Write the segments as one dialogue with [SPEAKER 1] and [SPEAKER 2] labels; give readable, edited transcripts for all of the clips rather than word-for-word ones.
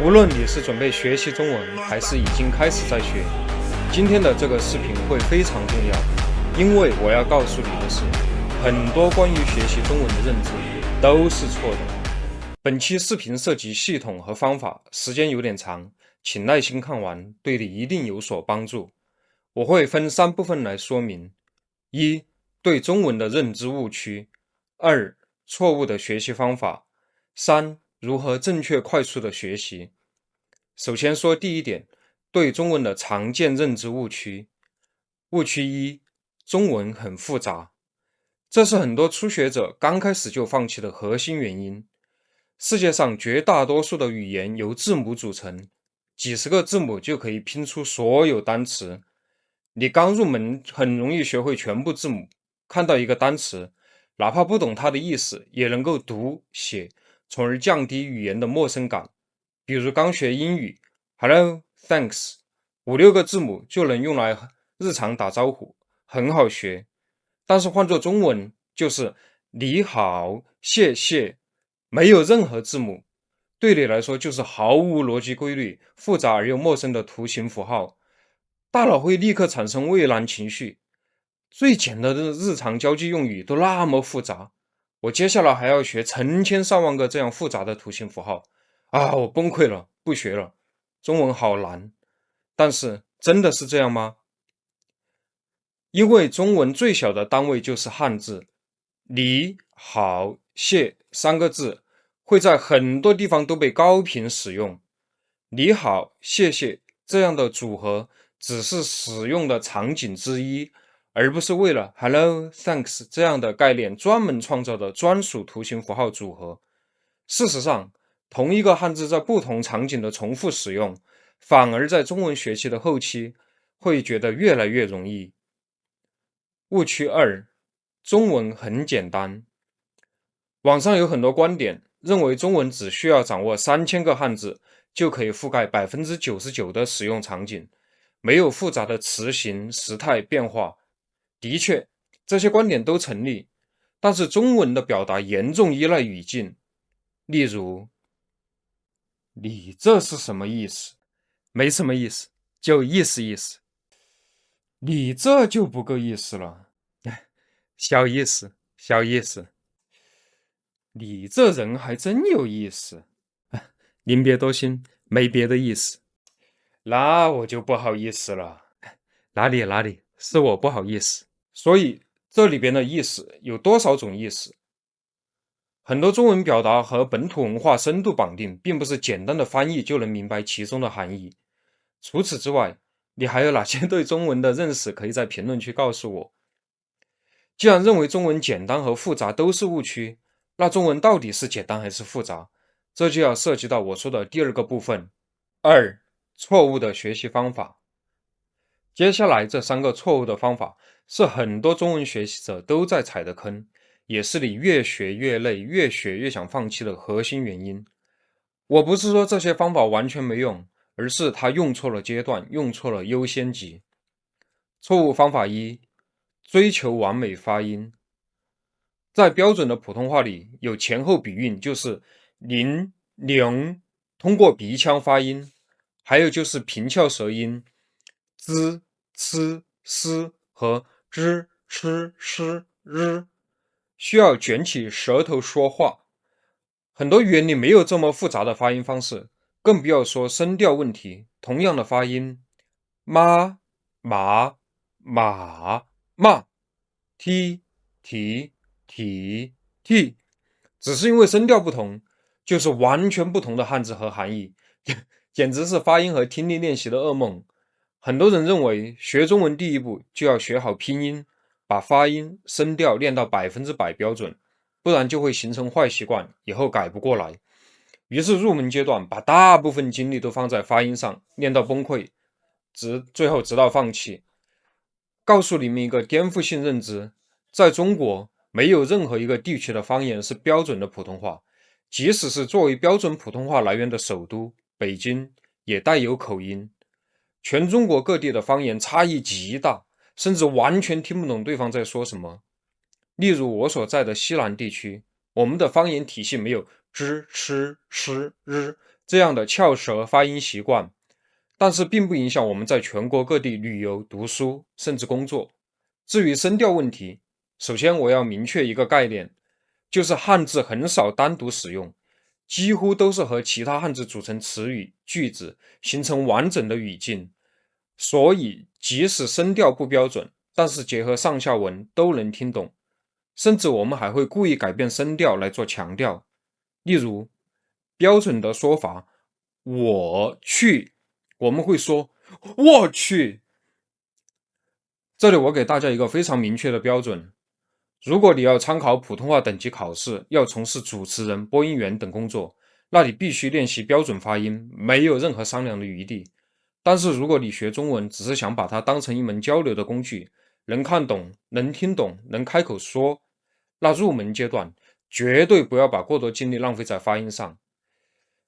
[SPEAKER 1] 无论你是准备学习中文，还是已经开始在学，今天的这个视频会非常重要，因为我要告诉你的是，很多关于学习中文的认知都是错的。本期视频涉及系统和方法，时间有点长，请耐心看完，对你一定有所帮助。我会分3部分来说明：一、对中文的认知误区；二、错误的学习方法；三、如何正确快速的学习。首先说第一点，对中文的常见认知误区。误区一，中文很复杂。这是很多初学者刚开始就放弃的核心原因。世界上绝大多数的语言由字母组成，几十个字母就可以拼出所有单词。你刚入门很容易学会全部字母，看到一个单词，哪怕不懂它的意思，也能够读写，从而降低语言的陌生感。比如刚学英语 Hello, Thanks 5-6个字母就能用来日常打招呼，很好学。但是换作中文就是你好，谢谢，没有任何字母，对你来说就是毫无逻辑规律，复杂而又陌生的图形符号，大脑会立刻产生畏难情绪。最简单的日常交际用语都那么复杂，我接下来还要学成千上万个这样复杂的图形符号啊！我崩溃了，不学了，中文好难。但是真的是这样吗？因为中文最小的单位就是汉字，你好谢3个字会在很多地方都被高频使用。你好谢谢这样的组合只是使用的场景之一，而不是为了 Hello Thanks 这样的概念专门创造的专属图形符号组合。事实上，同一个汉字在不同场景的重复使用，反而在中文学习的后期会觉得越来越容易。误区2，中文很简单。网上有很多观点，认为中文只需要掌握3000个汉字，就可以覆盖99%的使用场景，没有复杂的词形、时态变化。的确，这些观点都成立，但是中文的表达严重依赖语境。例如，你这是什么意思？没什么意思，就意思意思。你这就不够意思了，小意思，小意思。你这人还真有意思，您别多心，没别的意思。那我就不好意思了，哪里，是我不好意思。所以这里边的意思有多少种意思？很多中文表达和本土文化深度绑定，并不是简单的翻译就能明白其中的含义。除此之外，你还有哪些对中文的认识可以在评论区告诉我。既然认为中文简单和复杂都是误区，那中文到底是简单还是复杂？这就要涉及到我说的第2个部分。2、错误的学习方法。接下来这3个错误的方法是很多中文学习者都在踩的坑，也是你越学越累、越学越想放弃的核心原因。我不是说这些方法完全没用，而是他用错了阶段，用错了优先级。错误方法1，追求完美发音。在标准的普通话里，有前后鼻韵，就是您、您，通过鼻腔发音；还有就是平翘舌音，z、c、s 和 zh、ch、sh、r，需要卷起舌头说话。很多语言里没有这么复杂的发音方式，更不要说声调问题。同样的发音，妈、马、马、嘛、t、提、体、t，只是因为声调不同，就是完全不同的汉字和含义，简直是发音和听力练习的噩梦。很多人认为学中文第一步就要学好拼音，把发音、声调练到100%标准，不然就会形成坏习惯，以后改不过来。于是入门阶段把大部分精力都放在发音上，练到崩溃，最后直到放弃。告诉你们一个颠覆性认知，在中国没有任何一个地区的方言是标准的普通话，即使是作为标准普通话来源的首都北京，也带有口音。全中国各地的方言差异极大，甚至完全听不懂对方在说什么。例如我所在的西南地区，我们的方言体系没有 zh、ch、sh、r 这样的翘舌发音习惯，但是并不影响我们在全国各地旅游、读书，甚至工作。至于声调问题，首先我要明确一个概念，就是汉字很少单独使用，几乎都是和其他汉字组成词语、句子，形成完整的语境。所以，即使声调不标准，但是结合上下文都能听懂。甚至我们还会故意改变声调来做强调。例如，标准的说法“我去”，我们会说“我去”。这里我给大家一个非常明确的标准：如果你要参考普通话等级考试，要从事主持人、播音员等工作，那你必须练习标准发音，没有任何商量的余地。但是如果你学中文，只是想把它当成一门交流的工具，能看懂、能听懂、能开口说，那入门阶段绝对不要把过多精力浪费在发音上。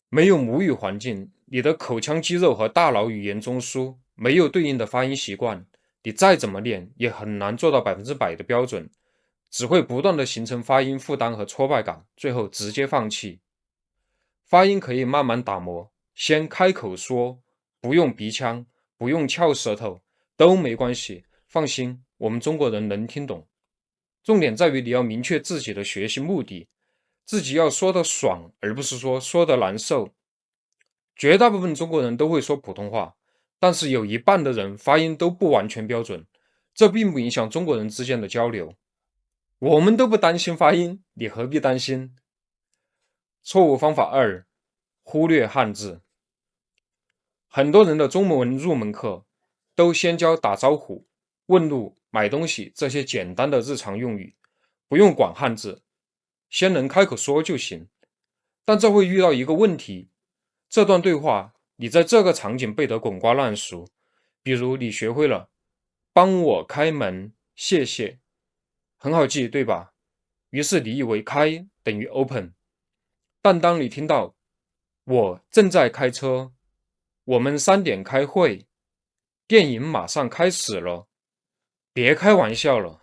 [SPEAKER 1] 没有母语环境，你的口腔肌肉和大脑语言中枢没有对应的发音习惯，你再怎么练也很难做到100%的标准，只会不断的形成发音负担和挫败感，最后直接放弃。发音可以慢慢打磨，先开口说，不用鼻腔，不用翘舌头，都没关系，放心，我们中国人能听懂。重点在于你要明确自己的学习目的，自己要说得爽，而不是说得难受。绝大部分中国人都会说普通话，但是有一半的人发音都不完全标准，这并不影响中国人之间的交流。我们都不担心发音，你何必担心？错误方法2：忽略汉字。很多人的中文入门课都先教打招呼、问路、买东西这些简单的日常用语，不用管汉字，先能开口说就行。但这会遇到一个问题，这段对话你在这个场景背得滚瓜烂熟，比如你学会了帮我开门，谢谢，很好记，对吧？于是你以为开等于 open， 但当你听到我正在开车，我们3点开会，电影马上开始了，别开玩笑了，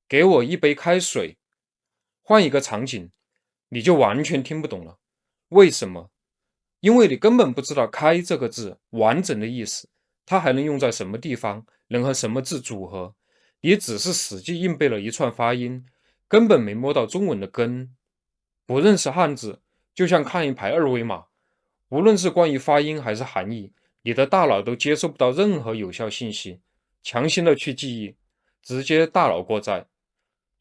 [SPEAKER 1] 给我一杯开水。换一个场景，你就完全听不懂了。为什么？因为你根本不知道开这个字完整的意思，它还能用在什么地方，能和什么字组合。你只是死记硬背了一串发音，根本没摸到中文的根。不认识汉字，就像看一排二维码，无论是关于发音还是含义，你的大脑都接收不到任何有效信息。强行的去记忆，直接大脑过载。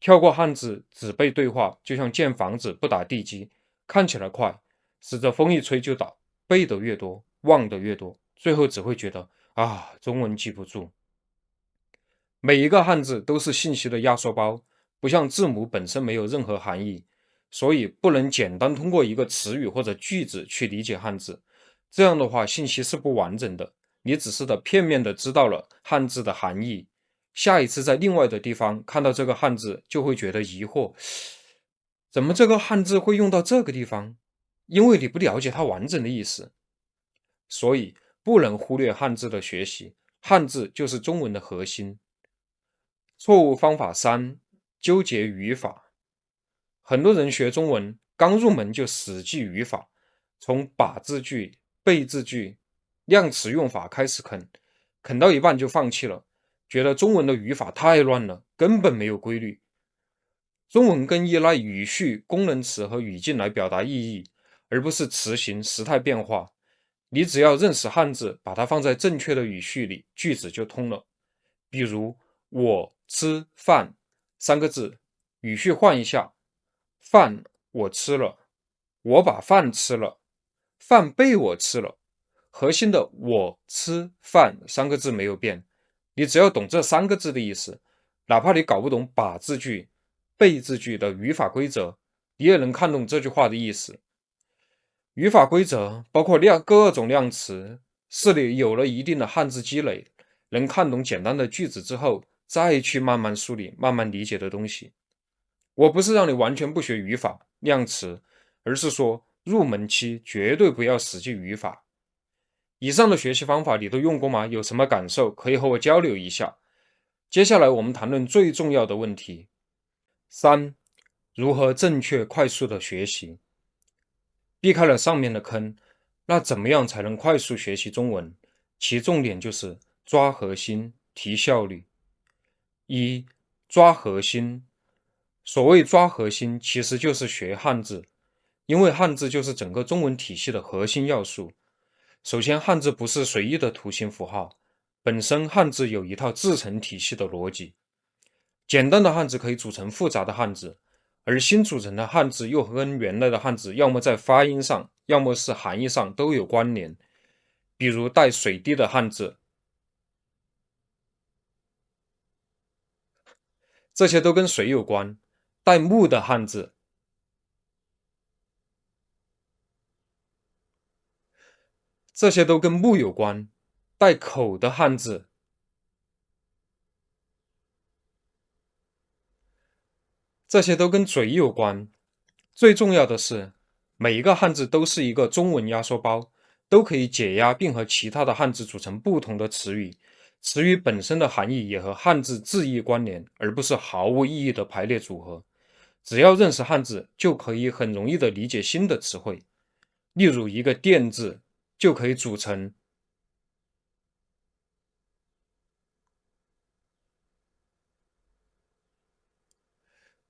[SPEAKER 1] 跳过汉字，只背对话，就像建房子不打地基，看起来快，使得风一吹就倒，背得越多，忘得越多，最后只会觉得中文记不住。每一个汉字都是信息的压缩包，不像字母本身没有任何含义，所以不能简单通过一个词语或者句子去理解汉字。这样的话，信息是不完整的，你只是片面的知道了汉字的含义。下一次在另外的地方看到这个汉字，就会觉得疑惑，怎么这个汉字会用到这个地方？因为你不了解它完整的意思。所以不能忽略汉字的学习，汉字就是中文的核心。错误方法3：纠结语法。很多人学中文刚入门就死记语法，从把字句、被字句、量词用法开始啃到一半就放弃了，觉得中文的语法太乱了，根本没有规律。中文更依赖语序、功能词和语境来表达意义，而不是词形、时态变化。你只要认识汉字，把它放在正确的语序里，句子就通了。比如我吃饭3个字，语序换一下，饭我吃了，我把饭吃了，饭被我吃了，核心的我吃饭3个字没有变。你只要懂这3个字的意思，哪怕你搞不懂把字句、被字句的语法规则，你也能看懂这句话的意思。语法规则包括各种量词，是你有了一定的汉字积累，能看懂简单的句子之后，再去慢慢梳理、慢慢理解的东西。我不是让你完全不学语法、量词，而是说入门期绝对不要死记语法。以上的学习方法你都用过吗？有什么感受？可以和我交流一下。接下来我们谈论最重要的问题。3. 如何正确快速的学习？避开了上面的坑，那怎么样才能快速学习中文？其重点就是抓核心、提效率。一、抓核心。所谓抓核心，其实就是学汉字，因为汉字就是整个中文体系的核心要素。首先，汉字不是随意的图形符号，本身汉字有一套自成体系的逻辑。简单的汉字可以组成复杂的汉字，而新组成的汉字又跟原来的汉字要么在发音上，要么是含义上都有关联。比如带水滴的汉字，这些都跟水有关；带木的汉字，这些都跟木有关；带口的汉字，这些都跟嘴有关。最重要的是，每一个汉字都是一个中文压缩包，都可以解压并和其他的汉字组成不同的词语。词语本身的含义也和汉字字义关联，而不是毫无意义的排列组合。只要认识汉字，就可以很容易地理解新的词汇。例如，一个“电”字就可以组成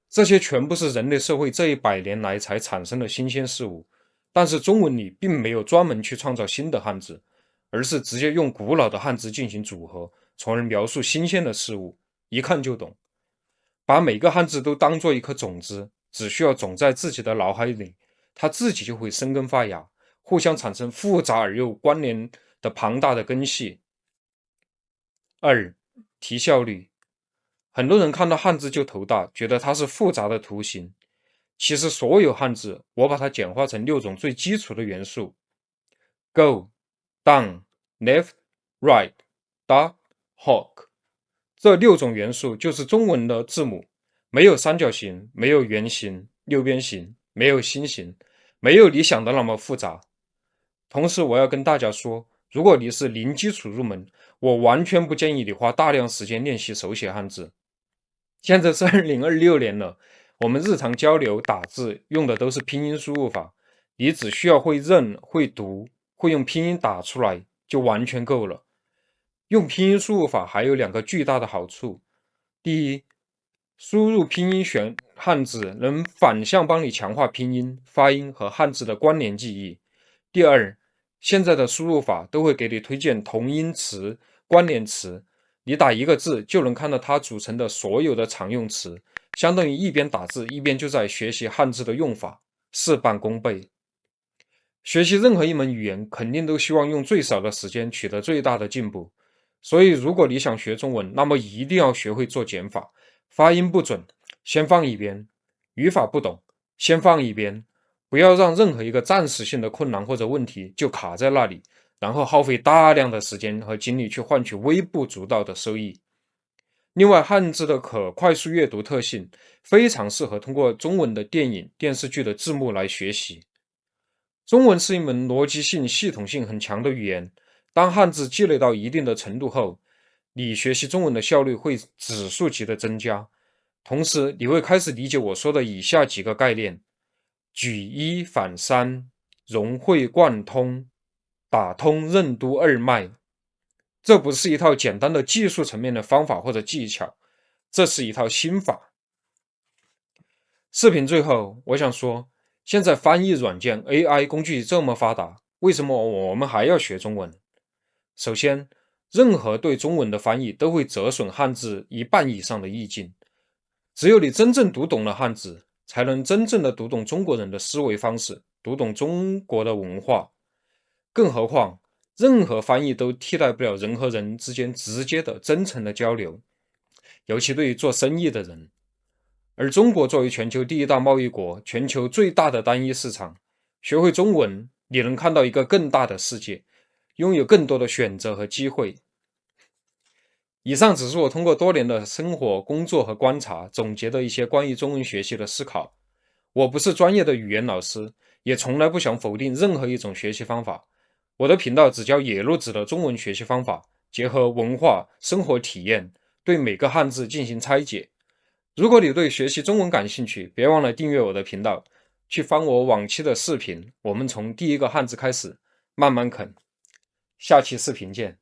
[SPEAKER 1] 这些全部是人类社会这100年来才产生的新鲜事物，但是中文里并没有专门去创造新的汉字，而是直接用古老的汉字进行组合，从而描述新鲜的事物，一看就懂。把每个汉字都当做一颗种子，只需要种在自己的脑海里，它自己就会生根发芽，互相产生复杂而又关联的庞大的根系。二、提效率。很多人看到汉字就头大，觉得它是复杂的图形。其实所有汉字，我把它简化成6种最基础的元素 ：go、down、left、right、duck、hawk。这6种元素就是中文的字母，没有三角形，没有圆形、六边形，没有心形，没有你想的那么复杂。同时，我要跟大家说，如果你是零基础入门，我完全不建议你花大量时间练习手写汉字。现在是2026年了，我们日常交流打字用的都是拼音输入法，你只需要会认、会读、会用拼音打出来就完全够了。用拼音输入法还有2个巨大的好处：第一，输入拼音选汉字能反向帮你强化拼音、发音和汉字的关联记忆；第二，现在的输入法都会给你推荐同音词、关联词，你打一个字就能看到它组成的所有的常用词，相当于一边打字一边就在学习汉字的用法，事半功倍。学习任何一门语言，肯定都希望用最少的时间取得最大的进步。所以，如果你想学中文，那么一定要学会做减法。发音不准，先放一边；语法不懂，先放一边。不要让任何一个暂时性的困难或者问题就卡在那里，然后耗费大量的时间和精力去换取微不足道的收益。另外，汉字的可快速阅读特性非常适合通过中文的电影、电视剧的字幕来学习。中文是一门逻辑性、系统性很强的语言。当汉字积累到一定的程度后，你学习中文的效率会指数级的增加。同时，你会开始理解我说的以下几个概念：举一反三、融会贯通、打通任督二脉。这不是一套简单的技术层面的方法或者技巧，这是一套心法。视频最后，我想说，现在翻译软件 AI 工具这么发达，为什么我们还要学中文？首先，任何对中文的翻译都会折损汉字一半以上的意境。只有你真正读懂了汉字，才能真正的读懂中国人的思维方式，读懂中国的文化。更何况，任何翻译都替代不了人和人之间直接的、真诚的交流，尤其对于做生意的人。而中国作为全球第1大贸易国，全球最大的单一市场，学会中文，你能看到一个更大的世界，拥有更多的选择和机会。以上只是我通过多年的生活、工作和观察总结的一些关于中文学习的思考。我不是专业的语言老师，也从来不想否定任何一种学习方法。我的频道只教野路子的中文学习方法，结合文化、生活体验，对每个汉字进行拆解。如果你对学习中文感兴趣，别忘了订阅我的频道，去翻我往期的视频，我们从第一个汉字开始。慢慢啃。下期视频见。